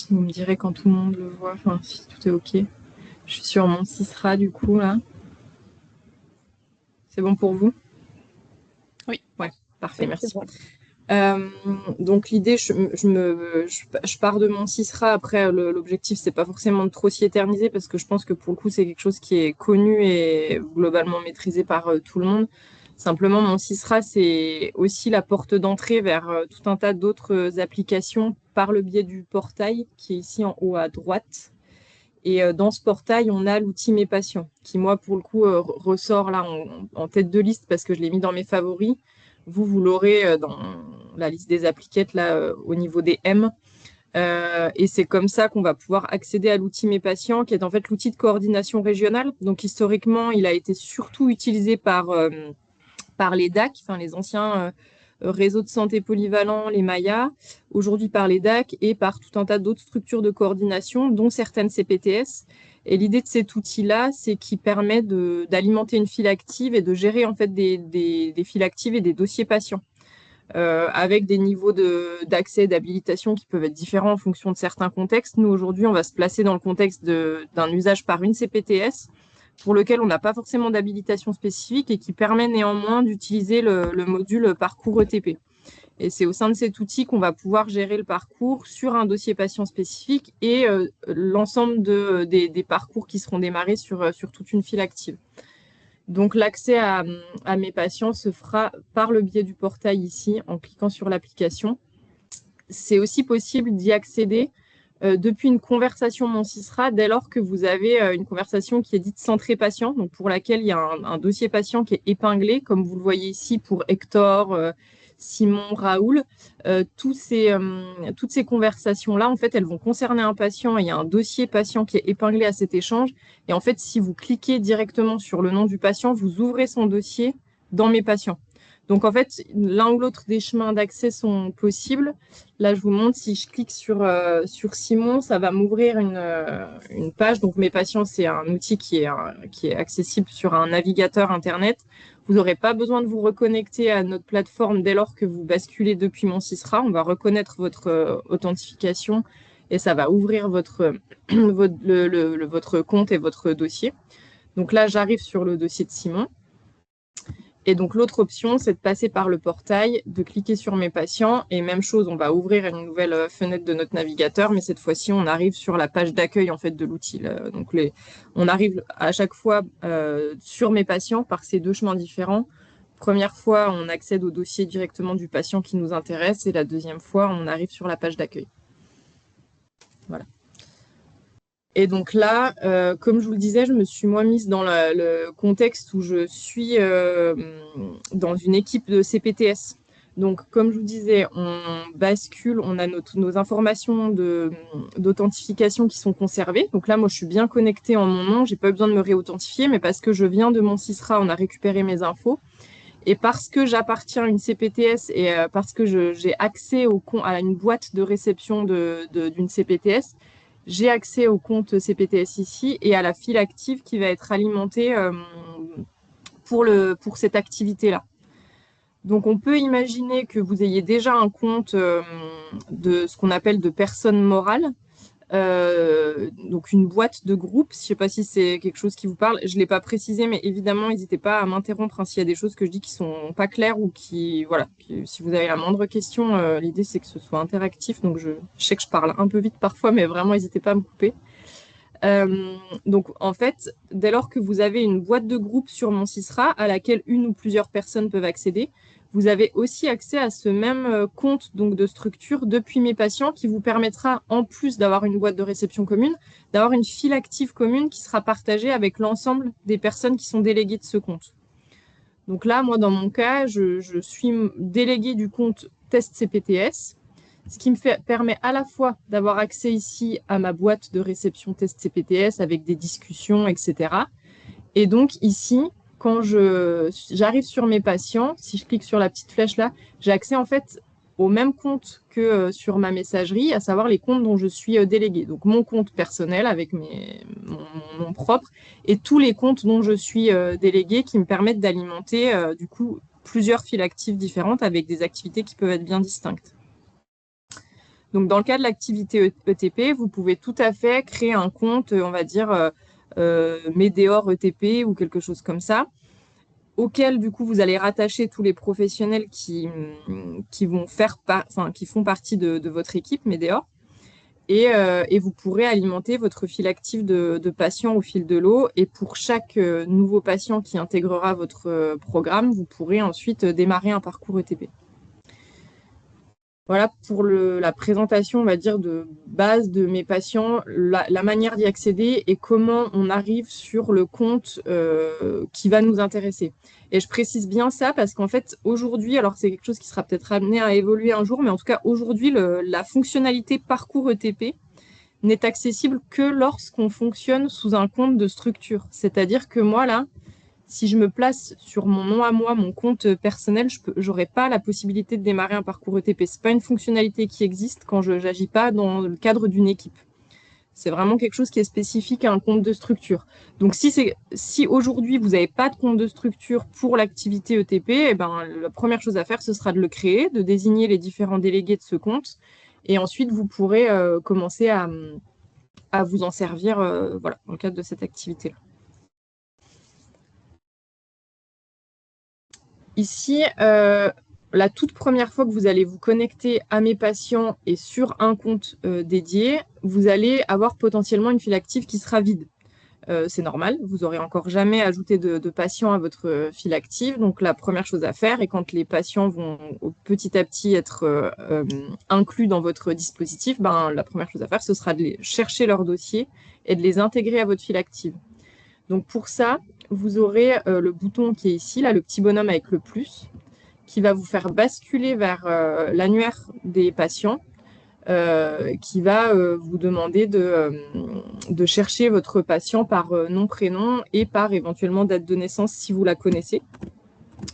Vous me direz quand tout le monde le voit, enfin si tout est OK. Je suis sur mon Sysra du coup là. C'est bon pour vous? Oui, Ouais, parfait, oui, c'est merci. bon. Euh, donc l'idée, je pars de mon Sysra. Après, l'objectif, c'est pas forcément de trop s'y éterniser parce que je pense que pour le coup, c'est quelque chose qui est connu et globalement maîtrisé par tout le monde. Simplement, mon Sysra, c'est aussi la porte d'entrée vers tout un tas d'autres applications par le biais du portail qui est ici en haut à droite. Et dans ce portail, on a l'outil Mes Patients, qui, moi, pour le coup, ressort là en tête de liste parce que je l'ai mis dans mes favoris. Vous l'aurez dans la liste des appliquettes, là, au niveau des M. Et c'est comme ça qu'on va pouvoir accéder à l'outil Mes Patients, qui est en fait l'outil de coordination régionale. Donc, historiquement, il a été surtout utilisé par les DAC, enfin les anciens réseaux de santé polyvalents, les Mayas, aujourd'hui par les DAC et par tout un tas d'autres structures de coordination, dont certaines CPTS. Et l'idée de cet outil-là, c'est qu'il permet d'alimenter une file active et de gérer en fait des files actives et des dossiers patients. Avec des niveaux d'accès, d'habilitation qui peuvent être différents en fonction de certains contextes. Nous, aujourd'hui, on va se placer dans le contexte d'un usage par une CPTS pour lequel on n'a pas forcément d'habilitation spécifique et qui permet néanmoins d'utiliser le module parcours ETP. Et c'est au sein de cet outil qu'on va pouvoir gérer le parcours sur un dossier patient spécifique et l'ensemble des parcours qui seront démarrés sur toute une file active. Donc l'accès à mes patients se fera par le biais du portail ici en cliquant sur l'application. C'est aussi possible d'y accéder depuis une conversation Mon Sysra dès lors que vous avez une conversation qui est dite centrée patient, donc pour laquelle il y a un dossier patient qui est épinglé, comme vous le voyez ici pour Hector, Simon, Raoul. Toutes ces conversations-là, en fait, elles vont concerner un patient et il y a un dossier patient qui est épinglé à cet échange. Et en fait, si vous cliquez directement sur le nom du patient, vous ouvrez son dossier dans Mes patients. Donc, en fait, l'un ou l'autre des chemins d'accès sont possibles. Là, je vous montre, si je clique sur Simon, ça va m'ouvrir une page. Donc, Mes patients, c'est un outil qui est accessible sur un navigateur Internet. Vous n'aurez pas besoin de vous reconnecter à notre plateforme dès lors que vous basculez depuis mon Sysra. On va reconnaître votre authentification et ça va ouvrir votre compte et votre dossier. Donc là, j'arrive sur le dossier de Simon. Et donc, l'autre option, c'est de passer par le portail, de cliquer sur Mes patients. Et même chose, on va ouvrir une nouvelle fenêtre de notre navigateur, mais cette fois-ci, on arrive sur la page d'accueil en fait, de l'outil. Donc, on arrive à chaque fois sur Mes patients par ces deux chemins différents. Première fois, on accède au dossier directement du patient qui nous intéresse. Et la deuxième fois, on arrive sur la page d'accueil. Voilà. Et donc là, comme je vous le disais, je me suis moi mise dans le contexte où je suis dans une équipe de CPTS. Donc, comme je vous disais, on bascule, on a nos informations d'authentification qui sont conservées. Donc là, moi, je suis bien connectée en mon nom. J'ai pas eu besoin de me réauthentifier, mais parce que je viens de mon Sysra, on a récupéré mes infos. Et parce que j'appartiens à une CPTS et parce que j'ai accès à une boîte de réception d'une CPTS, j'ai accès au compte CPTS ici et à la file active qui va être alimentée pour cette activité-là. Donc, on peut imaginer que vous ayez déjà un compte de ce qu'on appelle de personne morale, donc une boîte de groupe. Je ne sais pas si c'est quelque chose qui vous parle. Je ne l'ai pas précisé, mais évidemment, n'hésitez pas à m'interrompre s'il y a des choses que je dis qui sont pas claires ou voilà. Si vous avez la moindre question, l'idée c'est que ce soit interactif. Donc je sais que je parle un peu vite parfois, mais vraiment, n'hésitez pas à me couper. Donc en fait, dès lors que vous avez une boîte de groupe sur mon Sysra à laquelle une ou plusieurs personnes peuvent accéder, vous avez aussi accès à ce même compte donc de structure depuis Mes patients qui vous permettra, en plus d'avoir une boîte de réception commune, d'avoir une file active commune qui sera partagée avec l'ensemble des personnes qui sont déléguées de ce compte. Donc là, moi, dans mon cas, je suis déléguée du compte test CPTS, ce qui permet à la fois d'avoir accès ici à ma boîte de réception test CPTS avec des discussions, etc. Et donc ici, quand j'arrive sur Mes patients, si je clique sur la petite flèche là, j'ai accès en fait au même compte que sur ma messagerie, à savoir les comptes dont je suis déléguée. Donc mon compte personnel avec mon nom propre et tous les comptes dont je suis déléguée qui me permettent d'alimenter du coup plusieurs files actives différentes avec des activités qui peuvent être bien distinctes. Donc, dans le cas de l'activité ETP, vous pouvez tout à fait créer un compte, on va dire, Médéor ETP ou quelque chose comme ça, auquel, du coup, vous allez rattacher tous les professionnels qui vont qui font partie de votre équipe Médéor. Et vous pourrez alimenter votre fil actif de patients au fil de l'eau. Et pour chaque nouveau patient qui intégrera votre programme, vous pourrez ensuite démarrer un parcours ETP. Voilà pour la présentation, on va dire, de base de mes patients, la manière d'y accéder et comment on arrive sur le compte qui va nous intéresser. Et je précise bien ça parce qu'en fait, aujourd'hui, alors c'est quelque chose qui sera peut-être amené à évoluer un jour, mais en tout cas, aujourd'hui, la fonctionnalité parcours ETP n'est accessible que lorsqu'on fonctionne sous un compte de structure. C'est-à-dire que moi, là, si je me place sur mon nom à moi, mon compte personnel, je n'aurai pas la possibilité de démarrer un parcours ETP. Ce n'est pas une fonctionnalité qui existe quand je n'agis pas dans le cadre d'une équipe. C'est vraiment quelque chose qui est spécifique à un compte de structure. Donc, si aujourd'hui, vous n'avez pas de compte de structure pour l'activité ETP, eh ben, la première chose à faire, ce sera de le créer, de désigner les différents délégués de ce compte. Et ensuite, vous pourrez commencer à vous en servir voilà, dans le cadre de cette activité-là. Ici, la toute première fois que vous allez vous connecter à mes patients et sur un compte dédié, vous allez avoir potentiellement une file active qui sera vide. C'est normal, vous n'aurez encore jamais ajouté de patients à votre file active. Donc, la première chose à faire, et quand les patients vont petit à petit être inclus dans votre dispositif, ben, la première chose à faire, ce sera de chercher leur dossier et de les intégrer à votre file active. Donc, pour ça, vous aurez le bouton qui est ici, là, le petit bonhomme avec le plus, qui va vous faire basculer vers l'annuaire des patients, qui va vous demander de chercher votre patient par nom, prénom et par éventuellement date de naissance si vous la connaissez.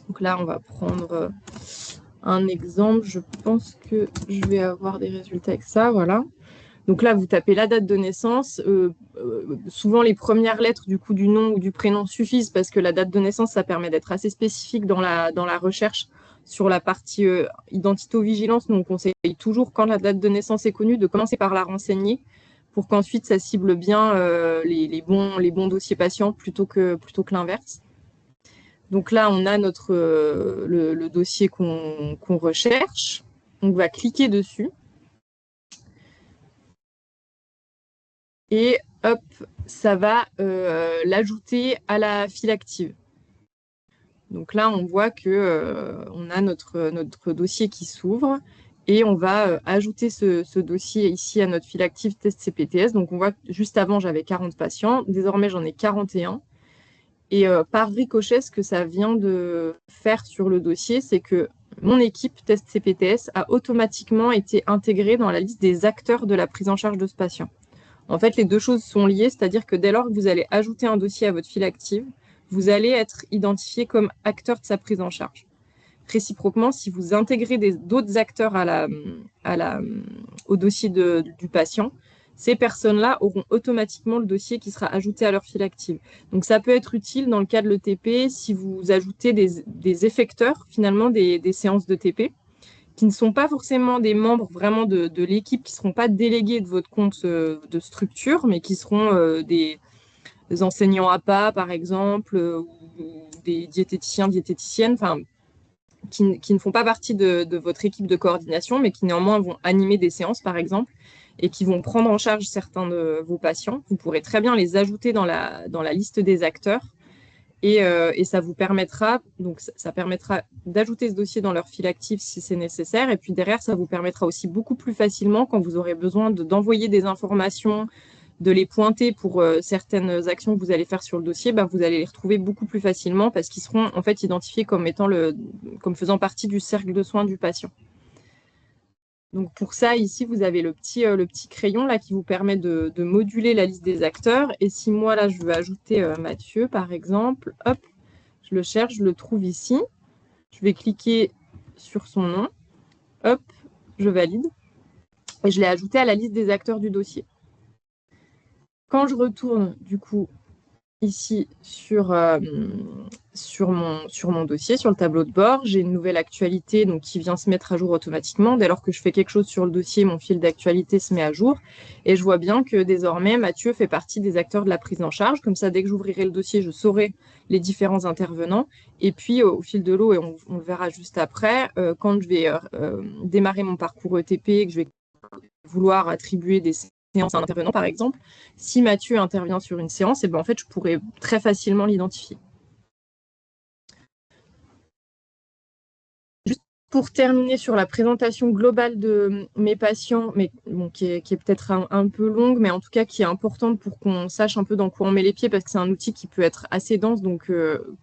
Donc là, on va prendre un exemple. Je pense que je vais avoir des résultats avec ça. Voilà. Donc là, vous tapez la date de naissance. Souvent, les premières lettres du coup du nom ou du prénom suffisent parce que la date de naissance, ça permet d'être assez spécifique dans la recherche sur la partie identito-vigilance. Donc, on conseille toujours, quand la date de naissance est connue, de commencer par la renseigner pour qu'ensuite, ça cible bien les bons dossiers patients plutôt que l'inverse. Donc là, on a le dossier qu'on recherche. On va cliquer dessus. Et hop, ça va l'ajouter à la file active. Donc là, on voit que on a notre dossier qui s'ouvre et on va ajouter ce dossier ici à notre file active test CPTS. Donc on voit que juste avant, j'avais 40 patients. Désormais, j'en ai 41. Et par ricochet, ce que ça vient de faire sur le dossier, c'est que mon équipe test CPTS a automatiquement été intégrée dans la liste des acteurs de la prise en charge de ce patient. En fait, les deux choses sont liées, c'est-à-dire que dès lors que vous allez ajouter un dossier à votre file active, vous allez être identifié comme acteur de sa prise en charge. Réciproquement, si vous intégrez d'autres acteurs au dossier du patient, ces personnes-là auront automatiquement le dossier qui sera ajouté à leur file active. Donc, ça peut être utile dans le cas de l'ETP si vous ajoutez des effecteurs, finalement, des séances de TP, qui ne sont pas forcément des membres vraiment de l'équipe, qui ne seront pas délégués de votre compte de structure, mais qui seront des enseignants APA, par exemple, ou des diététiciens, diététiciennes, enfin, qui ne font pas partie de votre équipe de coordination, mais qui néanmoins vont animer des séances, par exemple, et qui vont prendre en charge certains de vos patients. Vous pourrez très bien les ajouter dans la liste des acteurs. Et ça vous permettra, donc ça permettra d'ajouter ce dossier dans leur file active si c'est nécessaire. Et puis derrière, ça vous permettra aussi beaucoup plus facilement, quand vous aurez besoin d'envoyer des informations, de les pointer pour certaines actions que vous allez faire sur le dossier, bah, vous allez les retrouver beaucoup plus facilement parce qu'ils seront en fait identifiés comme faisant partie du cercle de soins du patient. Donc pour ça, ici, vous avez le petit crayon là qui vous permet de moduler la liste des acteurs. Et si moi, là, je veux ajouter Mathieu, par exemple, hop, je le cherche, je le trouve ici. Je vais cliquer sur son nom. Hop, je valide. Et je l'ai ajouté à la liste des acteurs du dossier. Quand je retourne, du coup, ici sur mon dossier, sur le tableau de bord. J'ai une nouvelle actualité donc, qui vient se mettre à jour automatiquement. Dès lors que je fais quelque chose sur le dossier, mon fil d'actualité se met à jour. Et je vois bien que désormais, Mathieu fait partie des acteurs de la prise en charge. Comme ça, dès que j'ouvrirai le dossier, je saurai les différents intervenants. Et puis, au fil de l'eau, et on le verra juste après, quand je vais démarrer mon parcours ETP et que je vais vouloir attribuer des séance à un intervenant, par exemple, si Mathieu intervient sur une séance, et ben en fait, je pourrais très facilement l'identifier. Juste pour terminer sur la présentation globale de mes patients, mais bon, qui est peut-être un peu longue, mais en tout cas qui est importante pour qu'on sache un peu dans quoi on met les pieds, parce que c'est un outil qui peut être assez dense, donc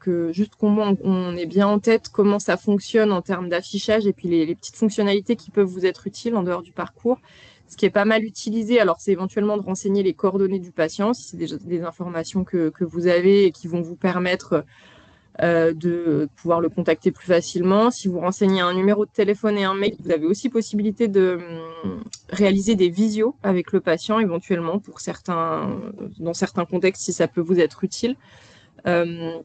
que juste qu'on ait bien en tête comment ça fonctionne en termes d'affichage et puis les petites fonctionnalités qui peuvent vous être utiles en dehors du parcours. Ce qui est pas mal utilisé, alors c'est éventuellement de renseigner les coordonnées du patient, si c'est des informations que vous avez et qui vont vous permettre de pouvoir le contacter plus facilement. Si vous renseignez un numéro de téléphone et un mail, vous avez aussi possibilité de réaliser des visios avec le patient, éventuellement, pour dans certains contextes, si ça peut vous être utile. Un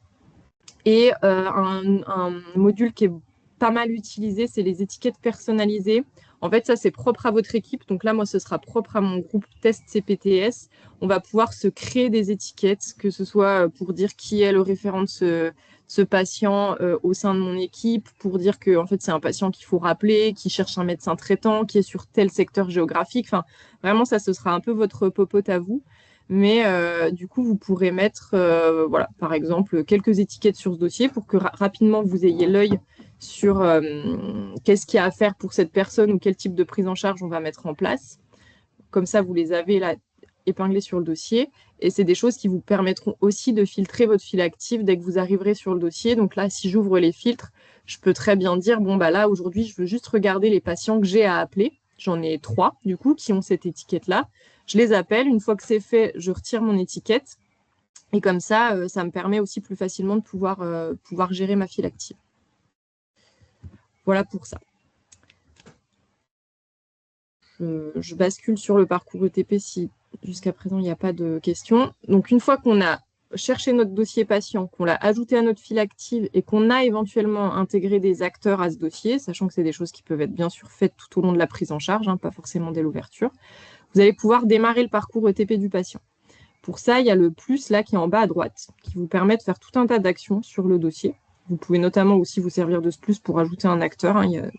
module qui est pas mal utilisé, c'est les étiquettes personnalisées. En fait, ça, c'est propre à votre équipe. Donc là, moi, ce sera propre à mon groupe test CPTS. On va pouvoir se créer des étiquettes, que ce soit pour dire qui est le référent de ce patient au sein de mon équipe, pour dire que en fait, c'est un patient qu'il faut rappeler, qui cherche un médecin traitant, qui est sur tel secteur géographique. Enfin, vraiment, ça, ce sera un peu votre popote à vous. Mais du coup, vous pourrez mettre, voilà, par exemple, quelques étiquettes sur ce dossier pour que rapidement vous ayez l'œil sur qu'est-ce qu'il y a à faire pour cette personne ou quel type de prise en charge on va mettre en place. Comme ça, vous les avez là épinglés sur le dossier. Et c'est des choses qui vous permettront aussi de filtrer votre fil actif dès que vous arriverez sur le dossier. Donc là, si j'ouvre les filtres, je peux très bien dire, bon, bah là, aujourd'hui, je veux juste regarder les patients que j'ai à appeler. J'en ai 3, du coup, qui ont cette étiquette-là. Je les appelle. Une fois que c'est fait, je retire mon étiquette. Et comme ça, ça me permet aussi plus facilement de pouvoir gérer ma file active. Voilà pour ça. Je bascule sur le parcours ETP si jusqu'à présent il n'y a pas de questions. Donc une fois qu'on a cherché notre dossier patient, qu'on l'a ajouté à notre file active et qu'on a éventuellement intégré des acteurs à ce dossier, sachant que c'est des choses qui peuvent être bien sûr faites tout au long de la prise en charge, hein, pas forcément dès l'ouverture, vous allez pouvoir démarrer le parcours ETP du patient. Pour ça, il y a le plus là qui est en bas à droite, qui vous permet de faire tout un tas d'actions sur le dossier. Vous pouvez notamment aussi vous servir de ce plus pour ajouter un acteur, hein, il n'y a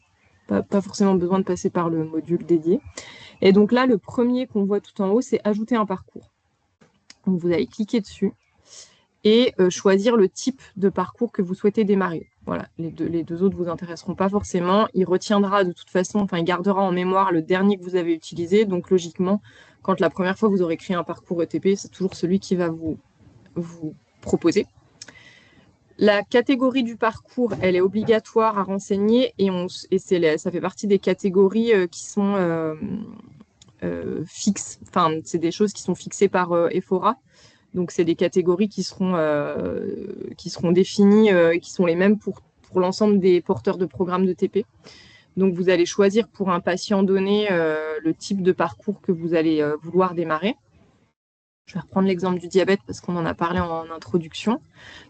pas forcément besoin de passer par le module dédié. Et donc là, le premier qu'on voit tout en haut, c'est ajouter un parcours. Donc vous allez cliquer dessus et choisir le type de parcours que vous souhaitez démarrer. Voilà, les deux autres ne vous intéresseront pas forcément. Il retiendra de toute façon, enfin, il gardera en mémoire le dernier que vous avez utilisé. Donc logiquement, quand la première fois vous aurez créé un parcours ETP, c'est toujours celui qui va vous proposer. La catégorie du parcours, elle est obligatoire à renseigner et ça fait partie des catégories qui sont fixes. Enfin, c'est des choses qui sont fixées par Ephora. Donc, c'est des catégories qui seront définies et qui sont les mêmes pour l'ensemble des porteurs de programmes de TP. Donc, vous allez choisir pour un patient donné le type de parcours que vous allez vouloir démarrer. Je vais reprendre l'exemple du diabète parce qu'on en a parlé en introduction.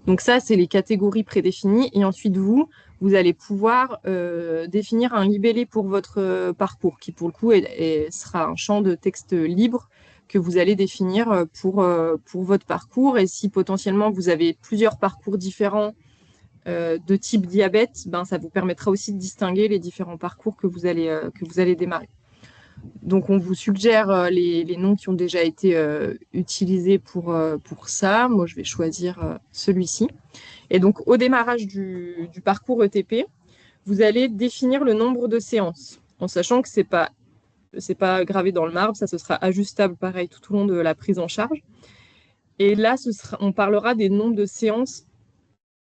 Donc ça, c'est les catégories prédéfinies. Et ensuite, vous allez pouvoir définir un libellé pour votre parcours, qui pour le coup sera un champ de texte libre que vous allez définir pour votre parcours. Et si potentiellement vous avez plusieurs parcours différents de type diabète, ben, ça vous permettra aussi de distinguer les différents parcours que vous allez démarrer. Donc, on vous suggère les noms qui ont déjà été utilisés pour ça. Moi, je vais choisir celui-ci. Et donc, au démarrage du parcours ETP, vous allez définir le nombre de séances, en sachant que c'est pas gravé dans le marbre, ça ce sera ajustable pareil tout au long de la prise en charge. Et là, on parlera des nombres de séances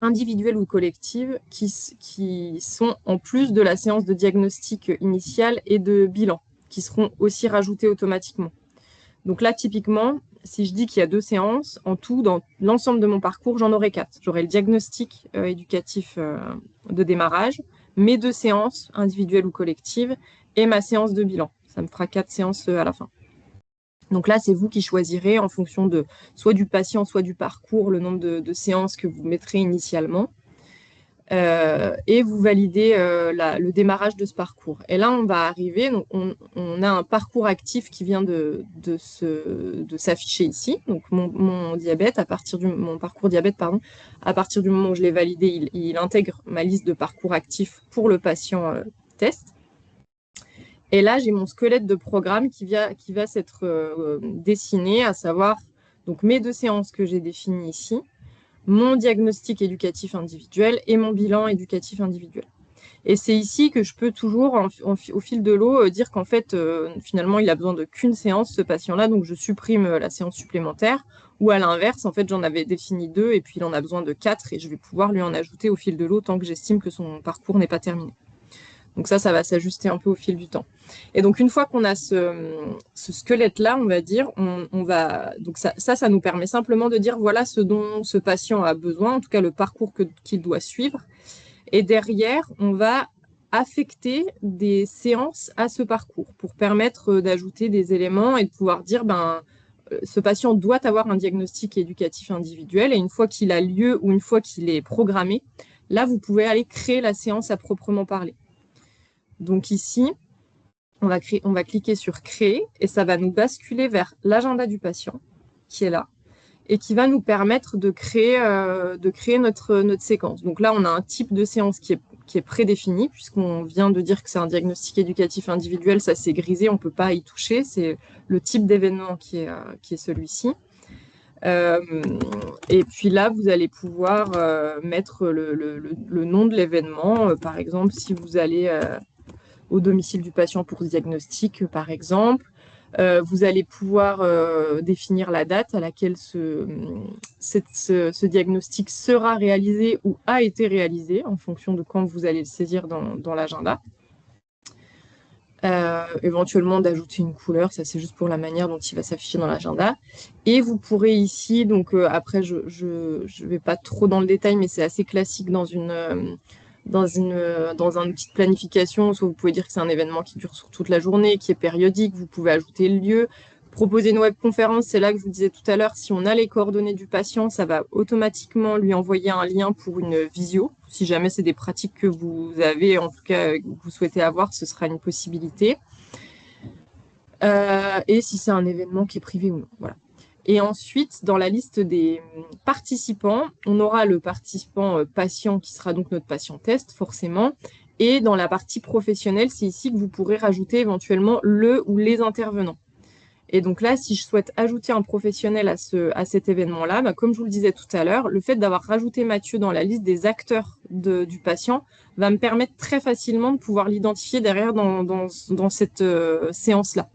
individuelles ou collectives qui sont en plus de la séance de diagnostic initial et de bilan, qui seront aussi rajoutées automatiquement. Donc là, typiquement, si je dis qu'il y a 2 séances, en tout, dans l'ensemble de mon parcours, j'en aurai 4. J'aurai le diagnostic éducatif de démarrage, mes 2 séances, individuelles ou collectives, et ma séance de bilan. Ça me fera 4 séances à la fin. Donc là, c'est vous qui choisirez en fonction de soit du patient, soit du parcours, le nombre de séances que vous mettrez initialement. Et vous validez le démarrage de ce parcours. Et là, on va arriver, donc on a un parcours actif qui vient de s'afficher ici. Donc mon diabète, mon parcours diabète, pardon, à partir du moment où je l'ai validé, il intègre ma liste de parcours actifs pour le patient test. Et là, j'ai mon squelette de programme qui va s'être dessiné, à savoir donc mes 2 séances que j'ai définies ici, mon diagnostic éducatif individuel et mon bilan éducatif individuel. Et c'est ici que je peux toujours, au fil de l'eau, dire qu'en fait, finalement, il a besoin de qu'une séance, ce patient-là, donc je supprime la séance supplémentaire. Ou à l'inverse, en fait, j'en avais défini 2 et puis il en a besoin de 4 et je vais pouvoir lui en ajouter au fil de l'eau tant que j'estime que son parcours n'est pas terminé. Donc ça va s'ajuster un peu au fil du temps. Et donc, une fois qu'on a ce squelette-là, on va dire, on va... Donc ça nous permet simplement de dire, voilà ce dont ce patient a besoin, en tout cas le parcours qu'il doit suivre. Et derrière, on va affecter des séances à ce parcours pour permettre d'ajouter des éléments et de pouvoir dire, ce patient doit avoir un diagnostic éducatif individuel et une fois qu'il a lieu ou une fois qu'il est programmé, là, vous pouvez aller créer la séance à proprement parler. Donc ici, on va cliquer sur créer et ça va nous basculer vers l'agenda du patient qui est là et qui va nous permettre de créer notre séquence. Donc là, on a un type de séance qui est prédéfini puisqu'on vient de dire que c'est un diagnostic éducatif individuel, ça c'est grisé, on ne peut pas y toucher, c'est le type d'événement qui est celui-ci. Et puis là, vous allez pouvoir mettre le nom de l'événement. Par exemple, si vous allez au domicile du patient pour ce diagnostic, par exemple. Vous allez pouvoir définir la date à laquelle ce diagnostic sera réalisé ou a été réalisé en fonction de quand vous allez le saisir dans l'agenda. Éventuellement d'ajouter une couleur, ça c'est juste pour la manière dont il va s'afficher dans l'agenda. Et vous pourrez ici, donc après je vais pas trop dans le détail, mais c'est assez classique dans une outil de planification, soit vous pouvez dire que c'est un événement qui dure sur toute la journée, qui est périodique, vous pouvez ajouter le lieu, proposer une webconférence, c'est là que je vous disais tout à l'heure, si on a les coordonnées du patient, ça va automatiquement lui envoyer un lien pour une visio. Si jamais c'est des pratiques que vous avez, en tout cas que vous souhaitez avoir, ce sera une possibilité. Et si c'est un événement qui est privé ou non, voilà. Et ensuite, dans la liste des participants, on aura le participant patient qui sera donc notre patient test, forcément. Et dans la partie professionnelle, c'est ici que vous pourrez rajouter éventuellement le ou les intervenants. Et donc là, si je souhaite ajouter un professionnel à cet événement-là, comme je vous le disais tout à l'heure, le fait d'avoir rajouté Mathieu dans la liste des acteurs du patient va me permettre très facilement de pouvoir l'identifier derrière dans cette séance-là.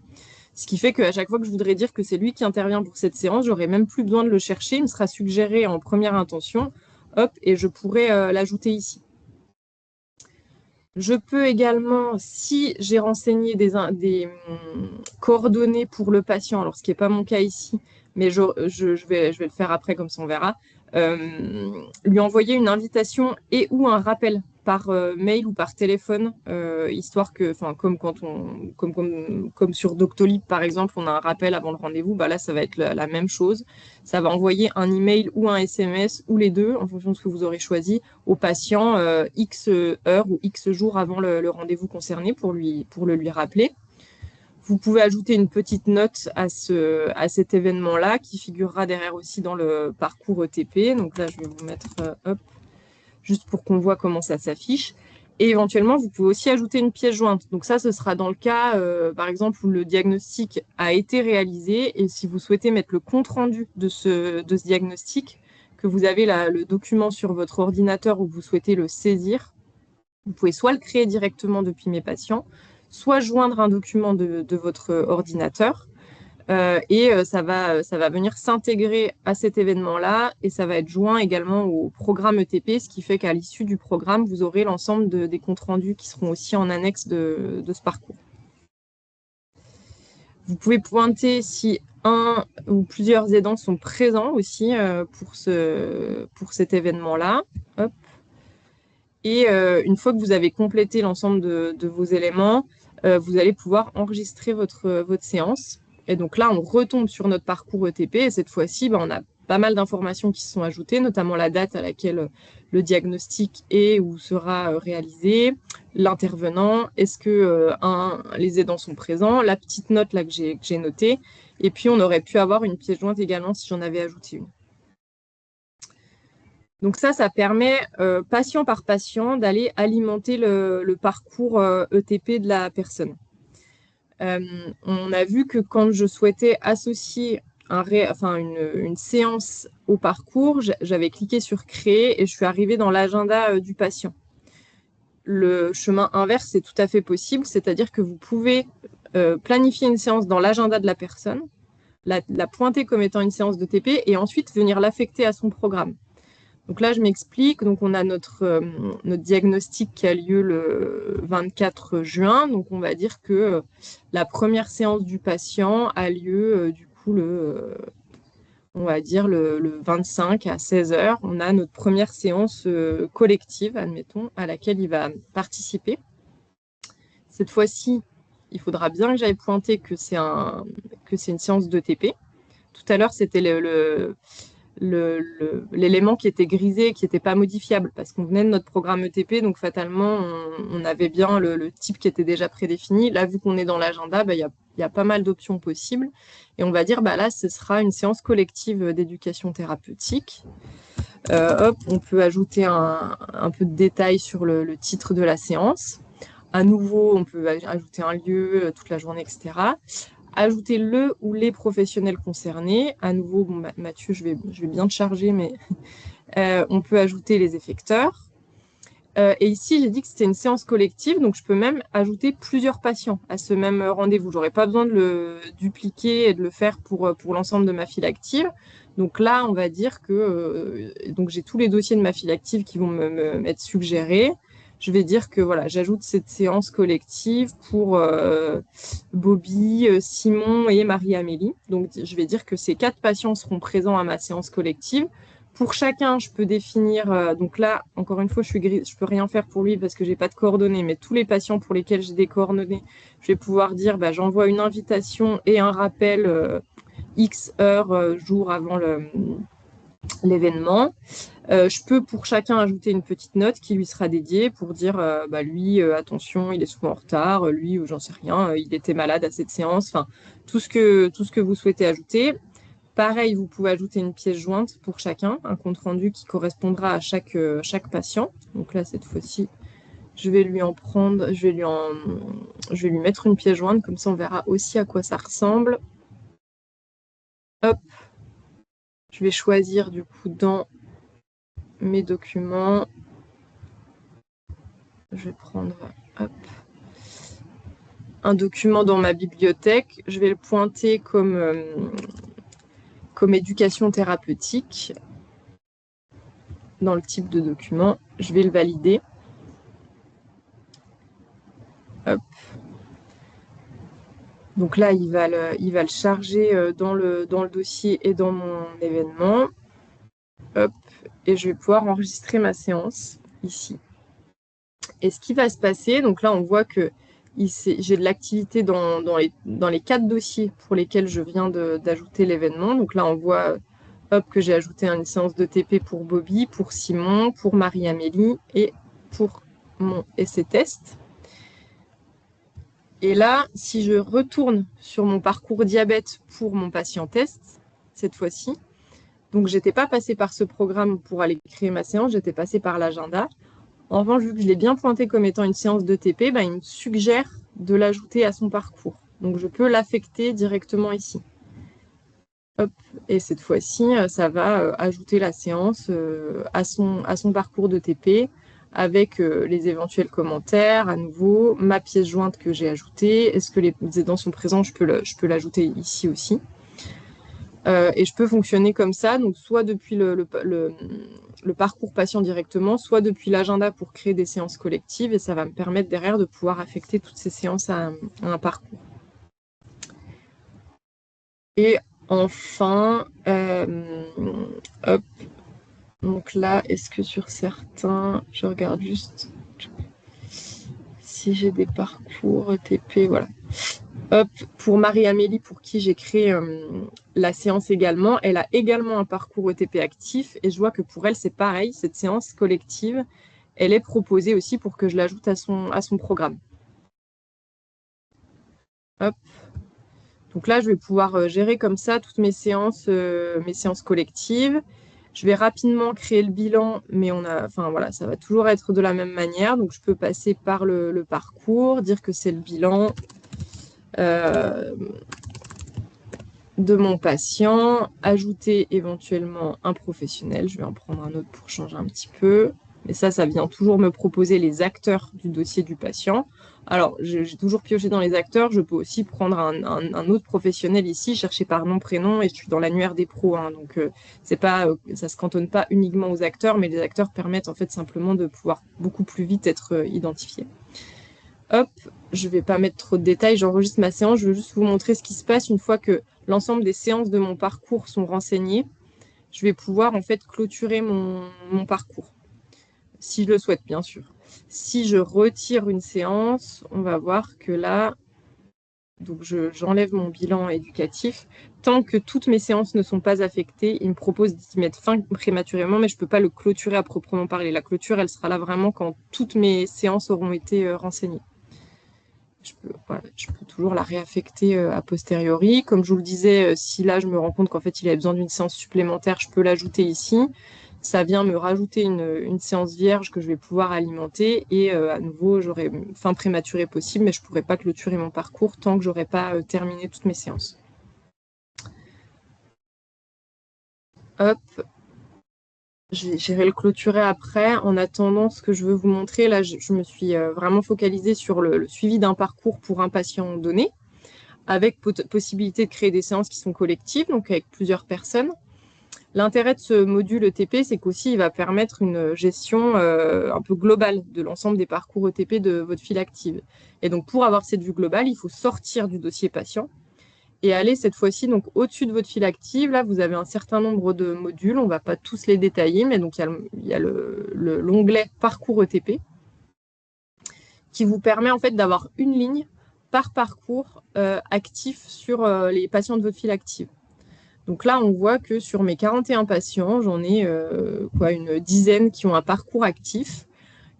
Ce qui fait qu'à chaque fois que je voudrais dire que c'est lui qui intervient pour cette séance, j'aurai même plus besoin de le chercher. Il me sera suggéré en première intention, hop, et je pourrai l'ajouter ici. Je peux également, si j'ai renseigné des coordonnées pour le patient, alors ce qui n'est pas mon cas ici, mais je vais le faire après, comme ça on verra, lui envoyer une invitation et ou un rappel par mail ou par téléphone, histoire que, comme sur Doctolib par exemple, on a un rappel avant le rendez-vous, là ça va être la même chose. Ça va envoyer un email ou un SMS ou les deux en fonction de ce que vous aurez choisi au patient X heures ou X jours avant le rendez-vous concerné pour le lui rappeler. Vous pouvez ajouter une petite note à cet événement-là qui figurera derrière aussi dans le parcours ETP. Donc là, je vais vous mettre juste pour qu'on voit comment ça s'affiche. Et éventuellement, vous pouvez aussi ajouter une pièce jointe. Donc ça, ce sera dans le cas, par exemple, où le diagnostic a été réalisé. Et si vous souhaitez mettre le compte-rendu de ce diagnostic, que vous avez le document sur votre ordinateur ou vous souhaitez le saisir, vous pouvez soit le créer directement depuis Mes Patients, soit joindre un document de votre ordinateur. Et ça va venir s'intégrer à cet événement-là et ça va être joint également au programme ETP, ce qui fait qu'à l'issue du programme, vous aurez l'ensemble des comptes rendus qui seront aussi en annexe de ce parcours. Vous pouvez pointer si un ou plusieurs aidants sont présents aussi pour cet événement-là. Hop. Et une fois que vous avez complété l'ensemble de vos éléments, vous allez pouvoir enregistrer votre séance. Et donc là, on retombe sur notre parcours ETP et cette fois-ci, on a pas mal d'informations qui se sont ajoutées, notamment la date à laquelle le diagnostic est ou sera réalisé, l'intervenant, est-ce que les aidants sont présents, la petite note là que j'ai notée, et puis on aurait pu avoir une pièce jointe également si j'en avais ajouté une. Donc ça permet, patient par patient, d'aller alimenter le parcours ETP de la personne. On a vu que quand je souhaitais associer une séance au parcours, j'avais cliqué sur créer et je suis arrivée dans l'agenda du patient. Le chemin inverse est tout à fait possible, c'est-à-dire que vous pouvez planifier une séance dans l'agenda de la personne, la pointer comme étant une séance de TP et ensuite venir l'affecter à son programme. Donc là, je m'explique. Donc, on a notre diagnostic qui a lieu le 24 juin. Donc, on va dire que la première séance du patient a lieu, du coup, on va dire le 25 à 16 h. On a notre première séance collective, admettons, à laquelle il va participer. Cette fois-ci, il faudra bien que j'aille pointer que c'est une séance de TP. Tout à l'heure, c'était l'élément qui était grisé, qui n'était pas modifiable, parce qu'on venait de notre programme ETP, donc fatalement, on avait bien le type qui était déjà prédéfini. Là, vu qu'on est dans l'agenda, il y a pas mal d'options possibles. Et on va dire, là, ce sera une séance collective d'éducation thérapeutique. On peut ajouter un peu de détails sur le titre de la séance. À nouveau, on peut ajouter un lieu, toute la journée, etc. Ajouter le ou les professionnels concernés. À nouveau, Mathieu, je vais bien te charger, mais on peut ajouter les effecteurs. Et ici, j'ai dit que c'était une séance collective, donc je peux même ajouter plusieurs patients à ce même rendez-vous. J'aurais pas besoin de le dupliquer et de le faire pour l'ensemble de ma file active. Donc là, on va dire que donc j'ai tous les dossiers de ma file active qui vont m'être suggérés. Je vais dire que voilà, j'ajoute cette séance collective pour Bobby, Simon et Marie-Amélie. Donc je vais dire que ces 4 patients seront présents à ma séance collective. Pour chacun, je peux définir, donc là, encore une fois, je peux rien faire pour lui parce que j'ai pas de coordonnées, mais tous les patients pour lesquels j'ai des coordonnées, je vais pouvoir dire, j'envoie une invitation et un rappel X heures, jour avant l'événement. Je peux pour chacun ajouter une petite note qui lui sera dédiée pour dire, lui, attention, il est souvent en retard, lui, ou j'en sais rien, il était malade à cette séance, enfin, tout ce que vous souhaitez ajouter. Pareil, vous pouvez ajouter une pièce jointe pour chacun, un compte-rendu qui correspondra à chaque patient. Donc là, cette fois-ci, je vais lui mettre une pièce jointe, comme ça on verra aussi à quoi ça ressemble. Hop, je vais choisir du coup dans mes documents. Je vais prendre un document dans ma bibliothèque. Je vais le pointer comme éducation thérapeutique dans le type de document. Je vais le valider. Hop. Donc là, il va le charger dans le dossier et dans mon événement. Hop. Et je vais pouvoir enregistrer ma séance ici. Et ce qui va se passer, donc là, on voit que j'ai de l'activité dans les 4 dossiers pour lesquels je viens d'ajouter l'événement. Donc là, on voit que j'ai ajouté une séance de TP pour Bobby, pour Simon, pour Marie-Amélie et pour mon essai test. Et là, si je retourne sur mon parcours diabète pour mon patient test, cette fois-ci, donc j'étais pas passée par ce programme pour aller créer ma séance, j'étais passée par l'agenda. En revanche, vu que je l'ai bien pointé comme étant une séance de TP, il me suggère de l'ajouter à son parcours. Donc je peux l'affecter directement ici. Hop. Et cette fois-ci, ça va ajouter la séance à son parcours de TP avec les éventuels commentaires, à nouveau, ma pièce jointe que j'ai ajoutée. Est-ce que les aidants sont présents? Je peux l'ajouter ici aussi. Et je peux fonctionner comme ça, donc soit depuis le parcours patient directement, soit depuis l'agenda pour créer des séances collectives, et ça va me permettre derrière de pouvoir affecter toutes ces séances à un parcours. Et enfin, hop, donc là, est-ce que sur certains, je regarde juste si j'ai des parcours ETP, voilà. Hop, pour Marie-Amélie, pour qui j'ai créé la séance également, elle a également un parcours ETP actif et je vois que pour elle, c'est pareil, cette séance collective, elle est proposée aussi pour que je l'ajoute à son programme. Hop. Donc là, je vais pouvoir gérer comme ça toutes mes séances collectives. Je vais rapidement créer le bilan, mais enfin voilà, ça va toujours être de la même manière. Donc je peux passer par le parcours, dire que c'est le bilan de mon patient, ajouter éventuellement un professionnel. Je vais en prendre un autre pour changer un petit peu. Mais ça vient toujours me proposer les acteurs du dossier du patient. Alors, j'ai toujours pioché dans les acteurs. Je peux aussi prendre un autre professionnel ici, chercher par nom, prénom, et je suis dans l'annuaire des pros. Hein, donc, ça se cantonne pas uniquement aux acteurs, mais les acteurs permettent en fait simplement de pouvoir beaucoup plus vite être identifiés. Hop, je ne vais pas mettre trop de détails, j'enregistre ma séance, je veux juste vous montrer ce qui se passe une fois que l'ensemble des séances de mon parcours sont renseignées. Je vais pouvoir en fait clôturer mon parcours, si je le souhaite bien sûr. Si je retire une séance, on va voir que là, donc j'enlève mon bilan éducatif. Tant que toutes mes séances ne sont pas affectées, il me propose d'y mettre fin prématurément, mais je ne peux pas le clôturer à proprement parler. La clôture, elle sera là vraiment quand toutes mes séances auront été renseignées. Je peux toujours la réaffecter a posteriori. Comme je vous le disais, si là je me rends compte qu'en fait il avait besoin d'une séance supplémentaire, je peux l'ajouter ici. Ça vient me rajouter une séance vierge que je vais pouvoir alimenter et à nouveau j'aurai fin prématurée possible, mais je ne pourrai pas clôturer mon parcours tant que je n'aurai pas terminé toutes mes séances. Hop, j'irai le clôturer après. En attendant, ce que je veux vous montrer, là je me suis vraiment focalisée sur le suivi d'un parcours pour un patient donné, avec possibilité de créer des séances qui sont collectives, donc avec plusieurs personnes. L'intérêt de ce module ETP, c'est qu'aussi, il va permettre une gestion un peu globale de l'ensemble des parcours ETP de votre file active. Et donc, pour avoir cette vue globale, il faut sortir du dossier patient et aller cette fois-ci donc au-dessus de votre file active. Là, vous avez un certain nombre de modules. On ne va pas tous les détailler, mais donc il y a l'onglet Parcours ETP qui vous permet en fait d'avoir une ligne par parcours actif sur les patients de votre file active. Donc là, on voit que sur mes 41 patients, j'en ai une dizaine qui ont un parcours actif.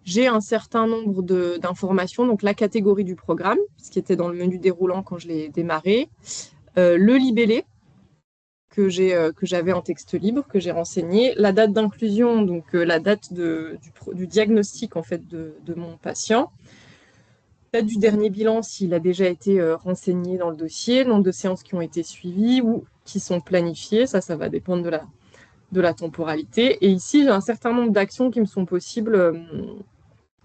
J'ai un certain nombre d'informations, donc la catégorie du programme, ce qui était dans le menu déroulant quand je l'ai démarré, le libellé que j'avais en texte libre, que j'ai renseigné, la date d'inclusion, donc la date du diagnostic en fait de mon patient, date du dernier bilan s'il a déjà été renseigné dans le dossier, nombre de séances qui ont été suivies ou qui sont planifiées, ça va dépendre de la temporalité. Et ici, j'ai un certain nombre d'actions qui me sont possibles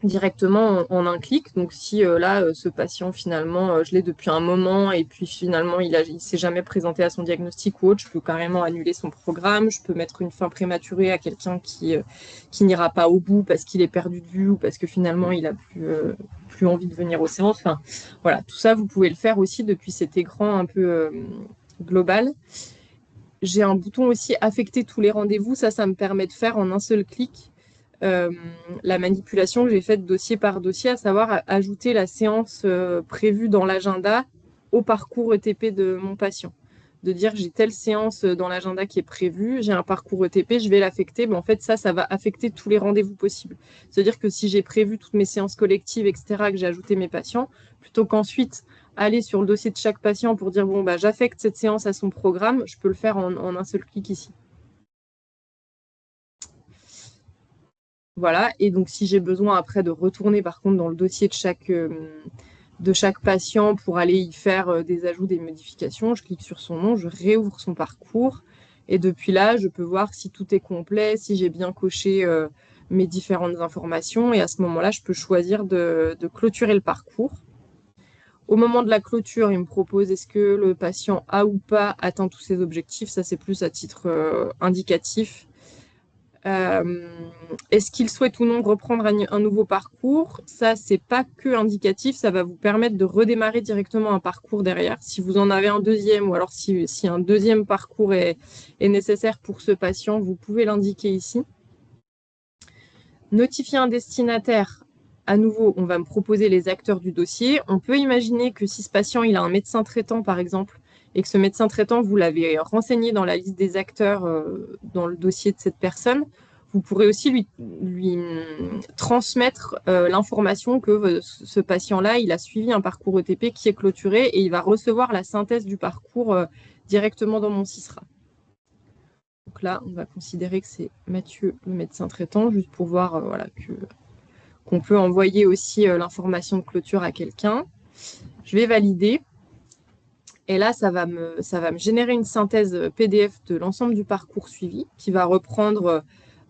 directement en un clic. Donc si là, ce patient, finalement, je l'ai depuis un moment et puis finalement, il s'est jamais présenté à son diagnostic ou autre, je peux carrément annuler son programme, je peux mettre une fin prématurée à quelqu'un qui n'ira pas au bout parce qu'il est perdu de vue ou parce que finalement, il a plus envie de venir aux séances. Enfin, voilà, tout ça, vous pouvez le faire aussi depuis cet écran un peu global. J'ai un bouton aussi affecter tous les rendez-vous. Ça me permet de faire en un seul clic la manipulation que j'ai faite dossier par dossier, à savoir ajouter la séance prévue dans l'agenda au parcours ETP de mon patient. De dire j'ai telle séance dans l'agenda qui est prévue, j'ai un parcours ETP, je vais l'affecter. En fait, ça va affecter tous les rendez-vous possibles. C'est-à-dire que si j'ai prévu toutes mes séances collectives, etc., que j'ai ajouté mes patients, plutôt qu'ensuite aller sur le dossier de chaque patient pour dire j'affecte cette séance à son programme, je peux le faire en un seul clic ici. Voilà, et donc si j'ai besoin après de retourner par contre dans le dossier de chaque patient pour aller y faire des ajouts, des modifications, je clique sur son nom, je réouvre son parcours et depuis là, je peux voir si tout est complet, si j'ai bien coché mes différentes informations et à ce moment-là, je peux choisir de clôturer le parcours. Au moment de la clôture, il me propose est-ce que le patient a ou pas atteint tous ses objectifs, ça c'est plus à titre indicatif. Est-ce qu'il souhaite ou non reprendre un nouveau parcours? Ça, c'est pas que indicatif, ça va vous permettre de redémarrer directement un parcours derrière. Si vous en avez un deuxième ou alors si un deuxième parcours est nécessaire pour ce patient, vous pouvez l'indiquer ici. Notifier un destinataire. à nouveau, on va me proposer les acteurs du dossier. On peut imaginer que si ce patient il a un médecin traitant, par exemple, et que ce médecin traitant, vous l'avez renseigné dans la liste des acteurs dans le dossier de cette personne, vous pourrez aussi lui transmettre l'information que ce patient-là, il a suivi un parcours ETP qui est clôturé et il va recevoir la synthèse du parcours directement dans mon CISRA. Donc là, on va considérer que c'est Mathieu, le médecin traitant, juste pour voir voilà, qu'on peut envoyer aussi l'information de clôture à quelqu'un. Je vais valider. Et là, ça va me générer une synthèse PDF de l'ensemble du parcours suivi qui va reprendre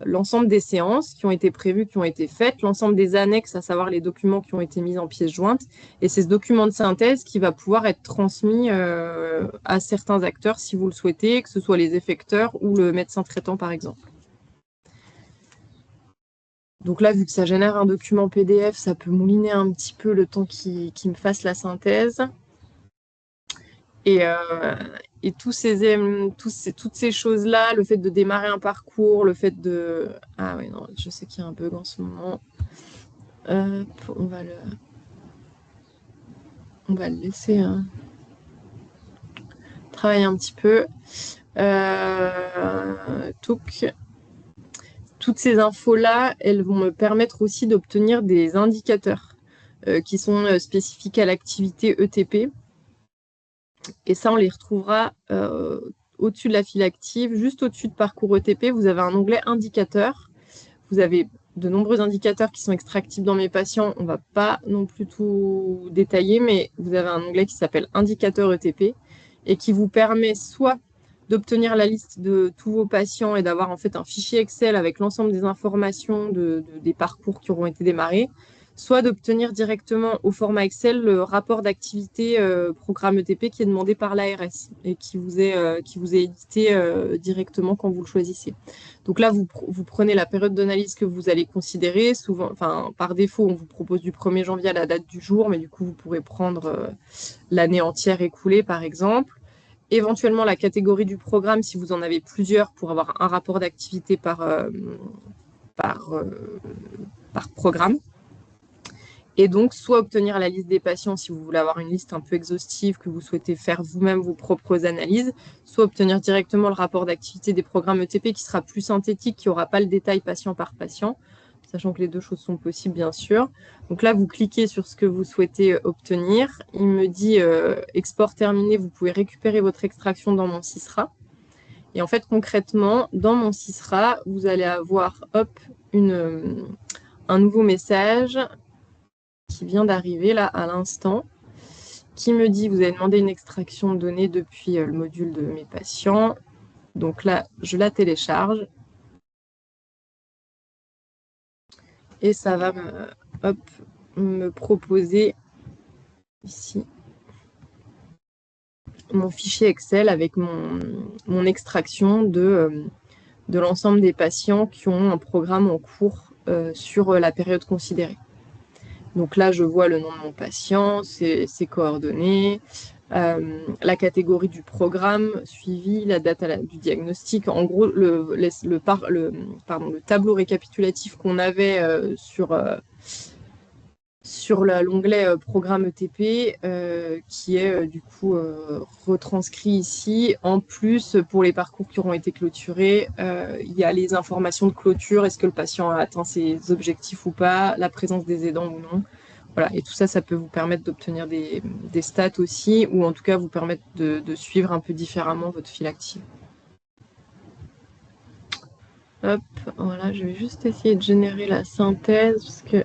l'ensemble des séances qui ont été prévues, qui ont été faites, l'ensemble des annexes, à savoir les documents qui ont été mis en pièces jointes. Et c'est ce document de synthèse qui va pouvoir être transmis à certains acteurs si vous le souhaitez, que ce soit les effecteurs ou le médecin traitant, par exemple. Donc là, vu que ça génère un document PDF, ça peut mouliner un petit peu le temps qu'il me fasse la synthèse. Et toutes ces choses-là, le fait de démarrer un parcours, le fait de... Ah oui, non, je sais qu'il y a un bug en ce moment. On va le laisser travailler un petit peu. Toutes ces infos-là, elles vont me permettre aussi d'obtenir des indicateurs qui sont spécifiques à l'activité ETP. Et ça, on les retrouvera au-dessus de la file active, juste au-dessus de parcours ETP. Vous avez un onglet indicateurs. Vous avez de nombreux indicateurs qui sont extractibles dans mes patients. On ne va pas non plus tout détailler, mais vous avez un onglet qui s'appelle indicateurs ETP et qui vous permet soit d'obtenir la liste de tous vos patients et d'avoir en fait un fichier Excel avec l'ensemble des informations des parcours qui auront été démarrés, soit d'obtenir directement au format Excel le rapport d'activité programme ETP qui est demandé par l'ARS et qui vous est édité directement quand vous le choisissez. Donc là, vous prenez la période d'analyse que vous allez considérer. Souvent, par défaut, on vous propose du 1er janvier à la date du jour, mais du coup, vous pourrez prendre l'année entière écoulée, par exemple. Éventuellement, la catégorie du programme, si vous en avez plusieurs, pour avoir un rapport d'activité par programme. Et donc, soit obtenir la liste des patients si vous voulez avoir une liste un peu exhaustive, que vous souhaitez faire vous-même vos propres analyses, soit obtenir directement le rapport d'activité des programmes ETP qui sera plus synthétique, qui n'aura pas le détail patient par patient, sachant que les deux choses sont possibles, bien sûr. Donc là, vous cliquez sur ce que vous souhaitez obtenir. Il me dit export terminé, vous pouvez récupérer votre extraction dans mon CISRA. Et en fait, concrètement, dans mon CISRA, vous allez avoir un nouveau message qui vient d'arriver là à l'instant, qui me dit vous avez demandé une extraction de données depuis le module de mes patients. Donc là, je la télécharge. Et ça va me proposer ici mon fichier Excel avec mon extraction de l'ensemble des patients qui ont un programme en cours sur la période considérée. Donc là, je vois le nom de mon patient, ses coordonnées, la catégorie du programme suivi, la date du diagnostic. En gros, le tableau récapitulatif qu'on avait sur l'onglet programme ETP qui est du coup retranscrit ici. En plus, pour les parcours qui auront été clôturés, il y a les informations de clôture, est-ce que le patient a atteint ses objectifs ou pas, la présence des aidants ou non. Voilà, et tout ça, ça peut vous permettre d'obtenir des stats aussi, ou en tout cas vous permettre de suivre un peu différemment votre file active. Hop, voilà, je vais juste essayer de générer la synthèse, parce que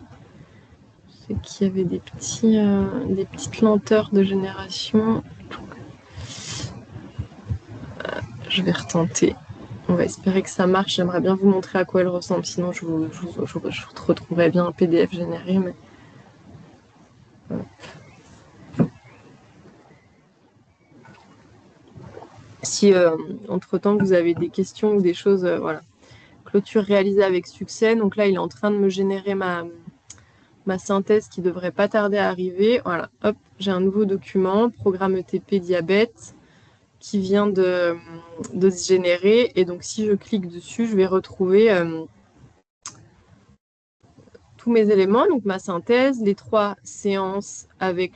je sais qu'il y avait des petites lenteurs de génération. Je vais retenter. On va espérer que ça marche. J'aimerais bien vous montrer à quoi elle ressemble, sinon je retrouverai bien un PDF généré. Mais... Si entre-temps vous avez des questions ou des choses, voilà. Clôture réalisée avec succès. Donc là, il est en train de me générer ma synthèse qui devrait pas tarder à arriver. Voilà, hop, j'ai un nouveau document, programme ETP diabète, qui vient de se générer. Et donc, si je clique dessus, je vais retrouver tous mes éléments, donc ma synthèse, les 3 séances avec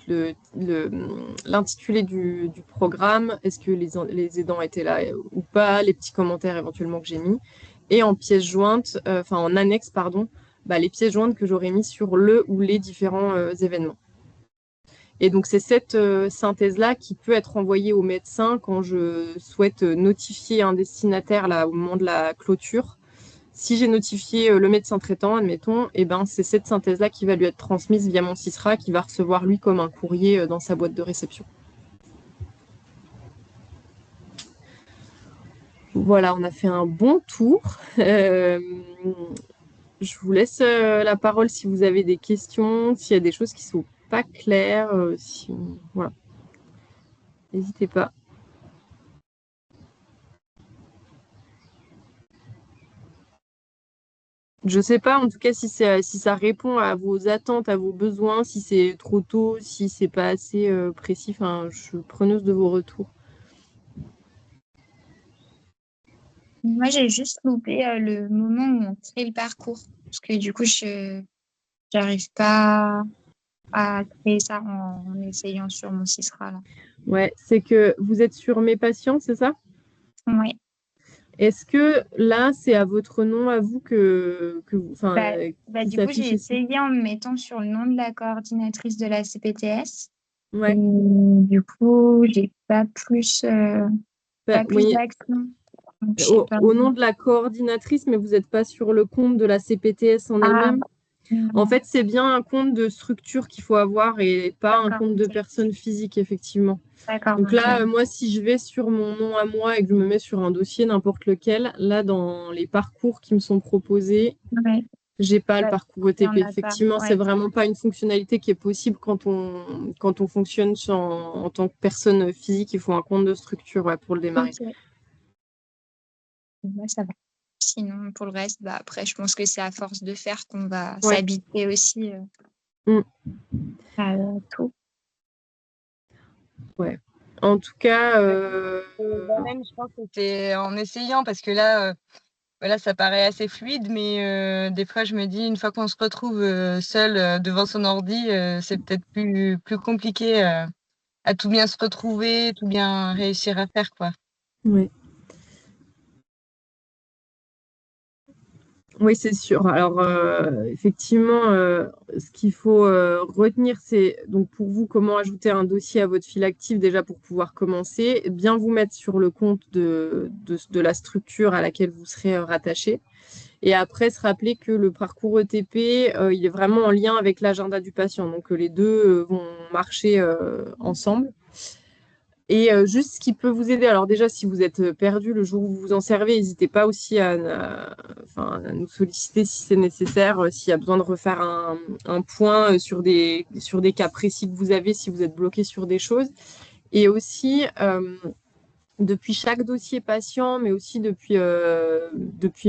l'intitulé du programme, est-ce que les aidants étaient là ou pas, les petits commentaires éventuellement que j'ai mis, et en pièce jointe, enfin en annexe, pardon, les pièces jointes que j'aurais mis sur le ou les différents événements. Et donc, c'est cette synthèse-là qui peut être envoyée au médecin quand je souhaite notifier un destinataire là, au moment de la clôture. Si j'ai notifié le médecin traitant, admettons, et ben, c'est cette synthèse-là qui va lui être transmise via mon CISRA, qui va recevoir lui comme un courrier dans sa boîte de réception. Voilà, on a fait un bon tour. Je vous laisse la parole si vous avez des questions, s'il y a des choses qui sont pas claires, voilà, n'hésitez pas. Je sais pas, en tout cas, si ça répond à vos attentes, à vos besoins, si c'est trop tôt, si c'est pas assez précis. Enfin, je suis preneuse de vos retours. Moi, j'ai juste loupé le moment où on crée le parcours. Parce que du coup, je n'arrive pas à créer ça en essayant sur mon Cisra, là. Ouais, c'est que vous êtes sur mes patients, c'est ça? Ouais. Est-ce que là, c'est à votre nom, à vous, enfin, Bah, qui du coup, s'affiche j'ai ici? essayé en me mettant sur le nom de la coordinatrice de la CPTS. Et Ouais. du coup, j'ai pas plus, Oui, d'action. Donc, je sais au, pas. au nom de la coordinatrice, mais vous n'êtes pas sur le compte de la CPTS en Ah, elle-même? En non. fait, c'est bien un compte de structure qu'il faut avoir et pas un D'accord, compte de ok. personne physique, effectivement. D'accord, Donc ok. là, moi, si je vais sur mon nom à moi et que je me mets sur un dossier, n'importe lequel, là, dans les parcours qui me sont proposés, Ouais, j'ai pas le bah, parcours il y en ETP. a pas. Effectivement, c'est Ouais. vraiment pas une fonctionnalité qui est possible quand on fonctionne en tant que personne physique. Il faut un compte de structure, ouais, pour le démarrer. Ok. Moi, ça va. Sinon, pour le reste, bah, après, je pense que c'est à force de faire qu'on va Ouais. s'habituer aussi Mm. à tout. Ouais. En tout cas, Moi-même, je pense que c'est en essayant, parce que là, voilà, ça paraît assez fluide, mais des fois, je me dis, une fois qu'on se retrouve seul devant son ordi, c'est peut-être plus compliqué à tout bien se retrouver, tout bien réussir à faire, quoi. ouais. Oui, c'est sûr. Alors, effectivement, ce qu'il faut retenir, c'est donc pour vous, comment ajouter un dossier à votre file active déjà pour pouvoir commencer, bien vous mettre sur le compte de la structure à laquelle vous serez rattaché. Et après, se rappeler que le parcours ETP, il est vraiment en lien avec l'agenda du patient. Donc, les deux vont marcher ensemble. Et juste ce qui peut vous aider, alors déjà, si vous êtes perdu le jour où vous vous en servez, n'hésitez pas aussi enfin, à nous solliciter si c'est nécessaire, s'il y a besoin de refaire un point sur des cas précis que vous avez, si vous êtes bloqué sur des choses. Et aussi, depuis chaque dossier patient, mais aussi depuis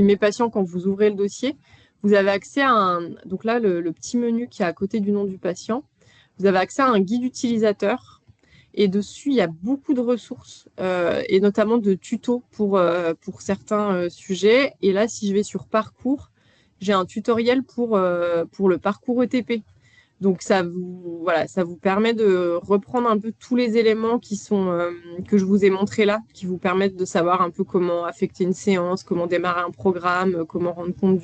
mes patients, quand vous ouvrez le dossier, vous avez accès à donc là, le petit menu qui est à côté du nom du patient, vous avez accès à un guide utilisateur et dessus, il y a beaucoup de ressources et notamment de tutos pour certains sujets. Et là, si je vais sur parcours, j'ai un tutoriel pour le parcours ETP. Donc voilà, ça vous permet de reprendre un peu tous les éléments que je vous ai montrés là, qui vous permettent de savoir un peu comment affecter une séance, comment démarrer un programme, comment rendre compte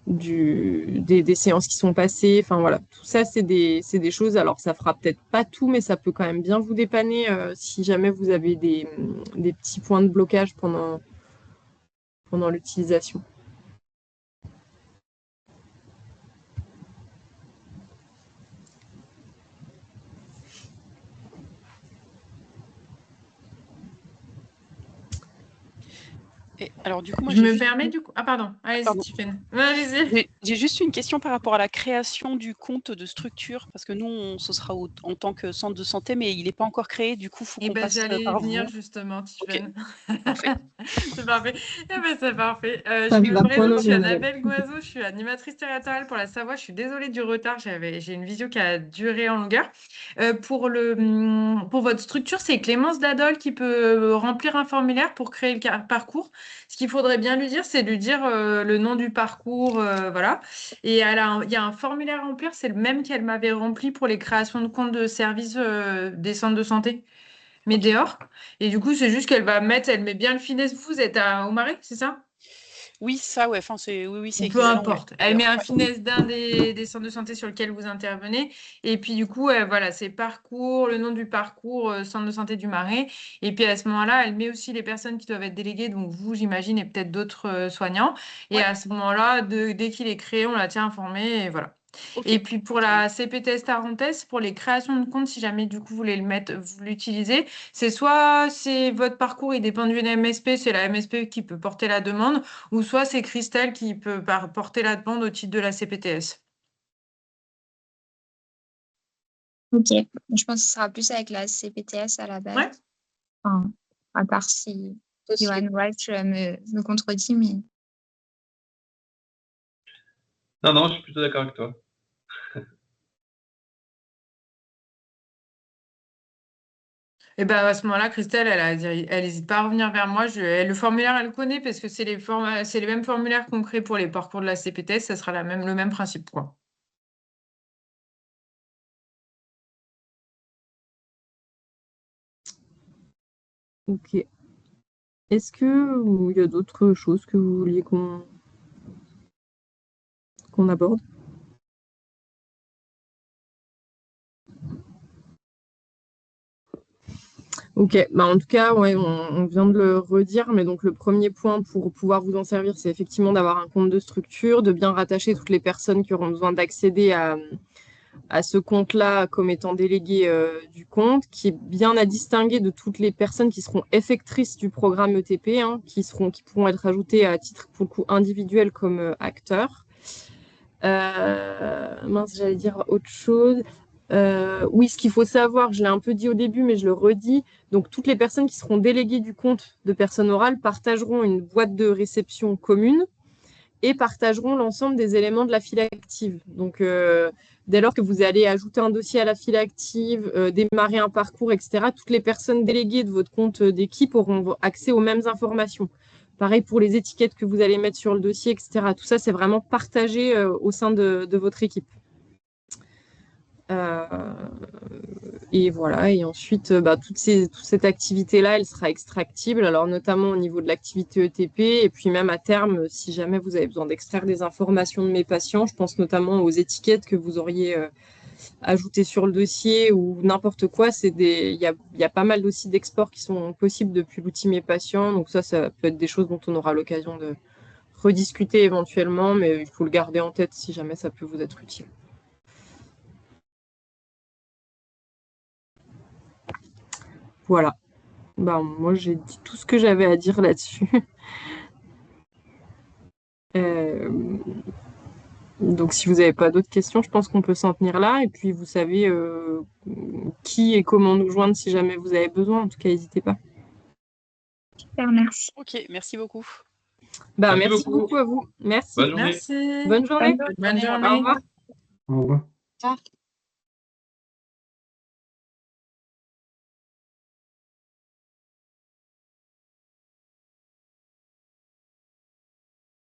des séances qui sont passées. Enfin voilà, tout ça, c'est des choses. Alors, ça fera peut-être pas tout, mais ça peut quand même bien vous dépanner si jamais vous avez des petits points de blocage pendant l'utilisation. Et alors, du coup, moi, Je me permets du coup. Ah, pardon. Allez-y, Pardon. Stephen. Allez-y. J'ai juste une question par rapport à la création du compte de structure, parce que nous, ce sera en tant que centre de santé, mais il n'est pas encore créé. Du coup, il faut Eh qu'on ben, passe j'allais y par venir vous. justement, Ok, Tiffen. parfait. C'est parfait. Eh ben, c'est parfait. Je Ça me va, point présente, je suis nommé, madame. Annabelle Goiseau, je suis animatrice territoriale pour la Savoie. Je suis désolée du retard, j'ai une visio qui a duré en longueur. Pour votre structure, c'est Clémence Dadol qui peut remplir un formulaire pour créer le parcours. Ce qu'il faudrait bien lui dire, c'est lui dire le nom du parcours, voilà. Et il y a un formulaire à remplir, c'est le même qu'elle m'avait rempli pour les créations de comptes de services des centres de santé, mais Ok. dehors. Et du coup, c'est juste elle met bien le finesse. Vous êtes au Marais, c'est ça? Oui, ça, ouais. Enfin, oui, c'est Ou peu équivalent, ouais, importe. Elle met d'ailleurs. un Ouais. finesse d'un des centres de santé sur lequel vous intervenez. Et puis, du coup, voilà, c'est parcours, le nom du parcours, centre de santé du Marais. Et puis, à ce moment-là, elle met aussi les personnes qui doivent être déléguées, donc vous, j'imagine, et peut-être d'autres soignants. Et Ouais. à ce moment-là, dès qu'il est créé, on la tient informée. Et voilà. Ok. Et puis, pour Très bien. la CPTS Tarentaise, pour les créations de comptes, si jamais, du coup, vous voulez le mettre, vous l'utilisez, c'est soit c'est votre parcours, il dépend d'une MSP, c'est la MSP qui peut porter la demande, ou soit c'est Christelle qui peut porter la demande au titre de la CPTS. Ok. Je pense que ce sera plus avec la CPTS à la base. Ouais. Enfin, à part si Johan Walsh me contredit, mais Non, je suis plutôt d'accord avec toi. Et ben à ce moment-là, Christelle, elle n'hésite pas à revenir vers moi. Le formulaire, elle le connaît parce que c'est les mêmes formulaires qu'on crée pour les parcours de la CPTS. Ça sera le même principe, quoi. Ok. Est-ce qu'il y a d'autres choses que vous vouliez qu'on aborde? Ok, bah en tout cas, ouais, on vient de le redire, mais donc le premier point pour pouvoir vous en servir, c'est effectivement d'avoir un compte de structure, de bien rattacher toutes les personnes qui auront besoin d'accéder à ce compte-là comme étant déléguées du compte, qui est bien à distinguer de toutes les personnes qui seront effectrices du programme ETP, hein, qui pourront être ajoutées à titre pour le coup individuel comme acteurs. Mince, j'allais dire autre chose. Oui, ce qu'il faut savoir, je l'ai un peu dit au début, mais je le redis. Donc, toutes les personnes qui seront déléguées du compte de personnes orales partageront une boîte de réception commune et partageront l'ensemble des éléments de la file active. Donc, dès lors que vous allez ajouter un dossier à la file active, démarrer un parcours, etc., toutes les personnes déléguées de votre compte d'équipe auront accès aux mêmes informations. Pareil pour les étiquettes que vous allez mettre sur le dossier, etc. Tout ça, c'est vraiment partagé au sein de votre équipe. Et voilà, et ensuite, toute cette activité-là, elle sera extractible, alors notamment au niveau de l'activité ETP, et puis même à terme, si jamais vous avez besoin d'extraire des informations de mes patients, je pense notamment aux étiquettes que vous auriez ajoutées sur le dossier ou n'importe quoi. Il y a pas mal aussi d'exports qui sont possibles depuis l'outil Mes Patients, donc ça peut être des choses dont on aura l'occasion de rediscuter éventuellement, mais il faut le garder en tête si jamais ça peut vous être utile. Voilà. Moi, j'ai dit tout ce que j'avais à dire là-dessus. Donc, si vous n'avez pas d'autres questions, je pense qu'on peut s'en tenir là. Et puis, vous savez qui et comment nous joindre si jamais vous avez besoin. En tout cas, n'hésitez pas. super, merci. Ok, merci beaucoup. Merci beaucoup à vous. Merci. Bonne journée. Merci. Bonne journée. Bonne Au journée. revoir. Au revoir. Au revoir.